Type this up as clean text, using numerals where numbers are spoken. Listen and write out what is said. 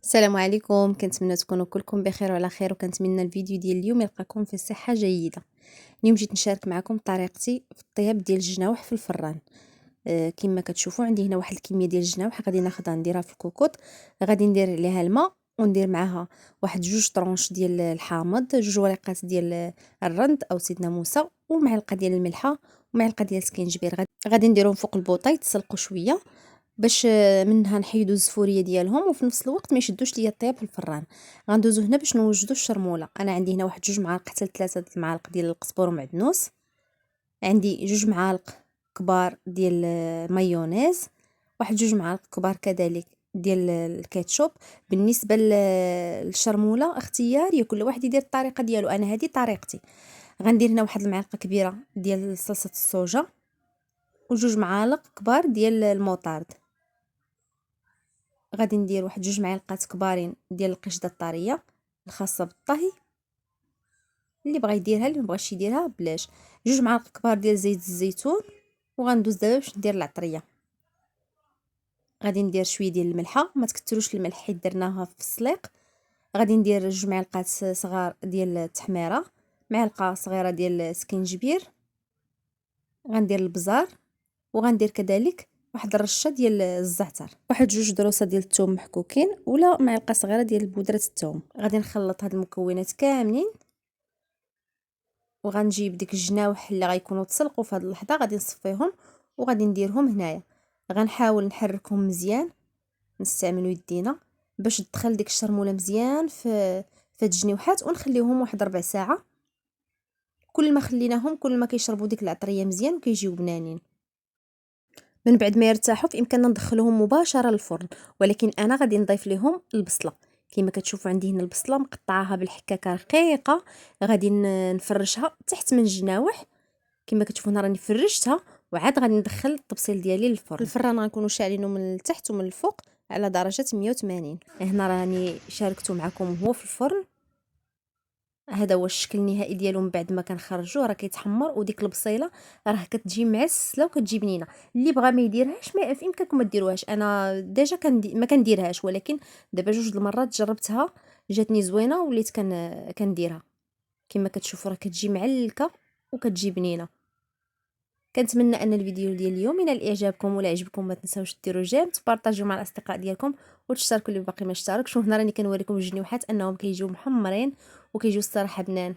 السلام عليكم، كنتمنى تكونوا كلكم بخير وعلى خير، وكنتمنى الفيديو ديال اليوم يلقاكم في صحة جيدة. اليوم جيت نشارك معكم طريقتي في الطياب ديال الجناوح في الفران. كما كتشوفوا عندي هنا واحد الكميه ديال الجناوح غادي ناخذها نديرها في الكوكوط. غادي ندير عليها الماء وندير معاها واحد جوج طرونش ديال الحامض، جوج ورقات ديال الرند او سيدنا موسى، ومعلقه ديال الملحه ومعلقه ديال السكينجبير. غادي نديرهم فوق البوطه يتسلقوا شويه باش منها نحيدو الزفوريه ديالهم، وفي نفس الوقت ما يشدوش ليا الطياب في الفران. غندوزو هنا باش نوجدو الشرموله. انا عندي هنا واحد جوج معالق حتى ل3 المعالق ديال القزبر ومعدنوس. عندي جوج معالق كبار ديال مايونيز، واحد جوج معالق كبار كذلك ديال الكاتشوب. بالنسبه للشرموله اختياريه، كل واحد يدير الطريقه ديالو، انا هذه طريقتي. غندير هنا واحد المعلقه كبيره ديال صلصه الصوجا وجوج معالق كبار ديال الموطارد. غادي ندير واحد جوج معالق كبارين ديال القشده الطريه الخاصه بالطهي، اللي بغى يديرها اللي مبغاش يديرها بلاش. جوج معالق كبار ديال زيت الزيتون. وغندوز دابا باش ندير العطريه. غادي ندير شويه ديال الملحه، ما تكثروش الملح حيت درناها في السليق. غادي ندير جوج معلقات صغار ديال التحميره، معلقه صغيره ديال السكينجبير. غندير البزار، وغندير كذلك واحد الرشه ديال الزعتر، واحد جوج دروسه ديال الثوم محكوكين، ولا معلقه صغيره ديال بودره الثوم. غادي نخلط هاد المكونات كاملين، وغنجيب ديك الجناوح اللي غيكونوا تسلقوا في هاد اللحظه غادي نصفيهم وغادي نديرهم هنايا. غنحاول نحركهم مزيان، نستعملوا يدينا باش تدخل ديك الشرموله مزيان في هاد الجنيوحات، ونخليهم واحد ربع ساعه. كل ما خليناهم كل ما كيشربوا ديك العطريه مزيان وكيجيو بنانين. من بعد ما يرتاحوا فإمكاننا ندخلوهم مباشره للفرن، ولكن انا غادي نضيف لهم البصله. كما كتشوفوا عندي هنا البصله مقطعاها بالحكاكه رقيقه، غادي نفرشها تحت من الجناوح. كما كتشوفوا هنا راني فرشتها، وعاد غادي ندخل الطبسيل ديالي للفرن. الفران غنكونوا شاعلينه من التحت ومن الفوق على درجه 180. هنا راني شاركته معكم هو في الفرن. هذا هو الشكل النهائي ديالو من بعد ما كنخرجوه، راه كيتحمر وديك البصيله راه كتجي معسله وكتجي بنينه. اللي بغى ما يديرهاش ما في امكانكم ما ديروهاش. انا ديجا ما كنديرهاش، ولكن دابا جوج المرات جربتها جاتني زوينه وليت كنديرها. كما كتشوفوا راه كتجي معلكه وكتجي بنينه. كنتمنى ان الفيديو ديال اليوم ينال اعجابكم، ولا عجبكم ما تنساوش ديروا جيم، تبارطاجيو مع الاصدقاء ديالكم، وتشتركوا اللي باقي ما اشتركش. وهنا راني كنوريكم الجنيوحات انهم كيجيو محمرين وكيجيو الصراحه بنان.